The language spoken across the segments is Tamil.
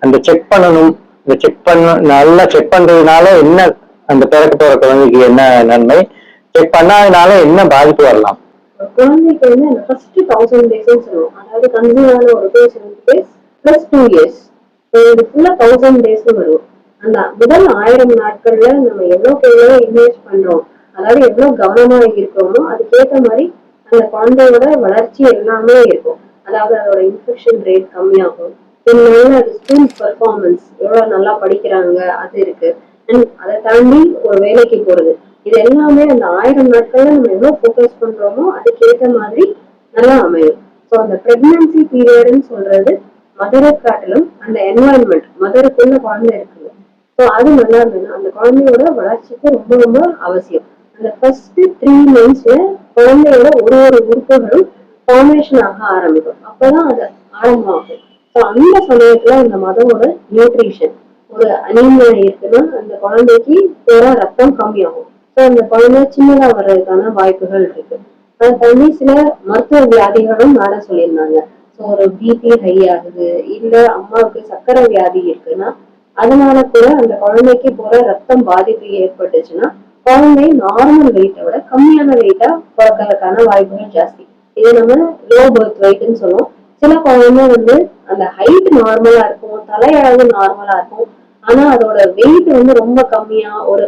அந்த செக் பண்ணணும். இந்த செக் பண்ண நல்லா செக் பண்றதுனால என்ன, அந்த பிறக்க போற குழந்தைக்கு என்ன நன்மை, செக் பண்ணாதனால என்ன பாதிப்பு வரலாம்? குழந்தைக்கு வந்து அந்த ஃபர்ஸ்ட் 1000 டேஸ் சொல்லுவோம். அதாவது கன்சீவ் ஆன ஒரு 270 days + 2 years. இது ஃபுல்லா 1000 டேஸ் வரும். அந்த முதல் 1000 நாட்கள்ல நம்ம எவ்வளவுக்கு எவ்வளவு இன்வெஸ்ட் பண்றோம், அதாவது எவ்வளவு கவனமா இருக்கிறோமோ அதுக்கேற்ற மாதிரி அந்த குழந்தையோட வளர்ச்சி எல்லாமே இருக்கும். அதாவது அதோட இன்ஃபெக்ஷன் ரேட் கம்மியாகும். அது ஸ்கூல் பெர்ஃபார்மன்ஸ் எவ்வளவு நல்லா படிக்கிறாங்க அது இருக்கு. அண்ட் அதை தாண்டி ஒரு வேலைக்கு போறது, இது எல்லாமே அந்த 1000 நாட்கள்ல நம்ம எவ்வளவு ஃபோக்கஸ் பண்றோமோ அதுக்கேற்ற மாதிரி நல்லா அமையும். ஸோ அந்த பிரெக்னன்சி பீரியட்னு சொல்றது மதரை காட்டிலும் அந்த என்வாயன்மெண்ட், மதருக்குள்ள குழந்தை இருக்குது, ஸோ அது நல்லா இருந்ததுன்னா அந்த குழந்தையோட வளர்ச்சிக்கு ரொம்ப ரொம்ப அவசியம். அந்த ஃபர்ஸ்ட் 3 monthsல குழந்தையோட ஒரு ஒரு உறுப்புகளும் ஃபார்மேஷன் ஆக ஆரம்பிக்கும். அப்பதான் அது ஆரம்பமாகும். ஸோ அந்த சமயத்துல அந்த மதரோட நியூட்ரிஷன், ஒரு அனீமியா இருக்குன்னா அந்த குழந்தைக்கு போற ரத்தம் கம்மியாகும். ஸோ அந்த குழந்தை சின்னதா வர்றதுக்கான வாய்ப்புகள் இருக்கு. அதை தாண்டி சில மருத்துவ வியாதிகளும் மேல சொல்லியிருந்தாங்க. ஸோ ஒரு பிபி ஹை ஆகுது, இல்ல அம்மாவுக்கு சர்க்கரை வியாதி இருக்குன்னா அதனால கூட அந்த குழந்தைக்கு போற ரத்தம் பாதிப்பு ஏற்பட்டுச்சுன்னா குழந்தை நார்மல் வெயிட்டை விட கம்மியான வெயிட்டா பிறக்கிறதுக்கான வாய்ப்புகள் ஜாஸ்தி. இது நம்ம லோ பர்த் வெயிட்னு சொல்லுவோம். சில குழந்தை வந்து அந்த ஹைட் நார்மலா இருக்கும், தலையளவு நார்மலா இருக்கும், ஆனா அதோட வெயிட் வந்து ரொம்ப கம்மியா ஒரு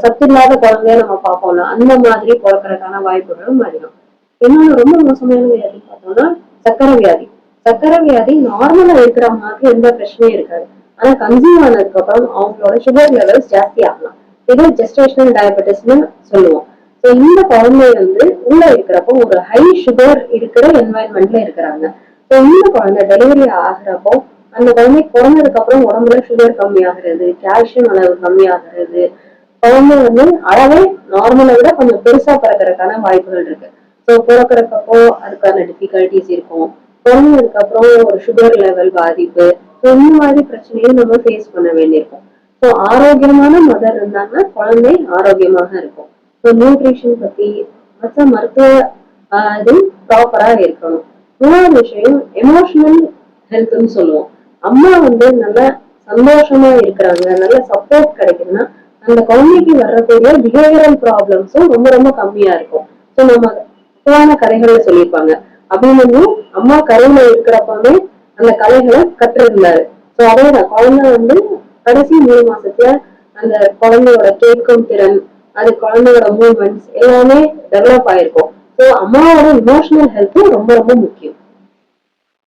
சத்து இல்லாத குழந்தைய நம்ம பார்ப்போம்ல, அந்த மாதிரி பிறக்கிறதுக்கான வாய்ப்புகளும் அதிகம். இன்னொன்னு ரொம்ப மோசமான வியாதி பார்த்தோம்னா சர்க்கரை வியாதி. சர்க்கரை வியாதி நார்மலா இருக்கிற மாதிரி எந்த பிரச்சனையும் இருக்காது, ஆனா கன்சீவ் ஆனதுக்கு அப்புறம் அவங்களோட சுகர் லெவல்ஸ் ஜாஸ்தி ஆகலாம். இது ஜெஸ்டேஷனல் டயபெட்டிஸ்னு சொல்லுவோம். ஸோ இந்த குழந்தை வந்து உள்ள இருக்கிறப்போ ஒரு ஹை சுகர் இருக்கிற என்வாயன்மெண்ட்ல இருக்கிறாங்க. ஸோ இந்த குழந்தை டெலிவரி ஆகுறப்போ அந்த குழந்தை பிறந்ததுக்கு அப்புறம் உடம்புல சுகர் கம்மியாகிறது, கால்சியம் அளவு கம்மியாகிறது, குழந்தை வந்து அளவே நார்மலை விட கொஞ்சம் பெருசா பிறக்கிறதுக்கான வாய்ப்புகள் இருக்கு. ஸோ பிறக்கிறப்போ அதுக்கான டிஃபிகல்டிஸ் இருக்கும். பிறந்ததுக்கு அப்புறம் ஒரு சுகர் லெவல் பாதிப்பு, இந்த மாதிரி பிரச்சனையும் நம்ம ஃபேஸ் பண்ண வேண்டியிருக்கும். ஸோ ஆரோக்கியமான மதர் இருந்தாங்கன்னா குழந்தை ஆரோக்கியமாக இருக்கும். ஸோ நியூட்ரிஷன் பத்தி மற்ற மருத்துவ இது ப்ராப்பரா இருக்கணும். மூணாவது விஷயம் எமோஷனல் ஹெல்த்னு சொல்லுவோம். அம்மா வந்து நல்ல சந்தோஷமா இருக்கிறாங்க, நல்ல சப்போர்ட் கிடைக்குதுன்னா அந்த குழந்தைக்கு வரக்கூடிய பிஹேவியரல் ப்ராப்ளம்ஸும் ரொம்ப ரொம்ப கம்மியா இருக்கும். ஸோ நம்ம புராண கதைகள்ல சொல்லியிருப்பாங்க, அப்படின்னு அம்மா கரையில இருக்கிறப்பவே அந்த கலைகளை கற்றிருந்தாரு. ஸோ அதேதான் குழந்தை வந்து கடைசி 3 மாசத்துல அந்த குழந்தையோட கேட்கும் திறன், அது குழந்தையோட மூவ்மெண்ட்ஸ் எல்லாமே டெவலப் ஆயிருக்கும். ஸோ அம்மாவோட இமோஷனல் ஹெல்த்தும் ரொம்ப ரொம்ப முக்கியம்.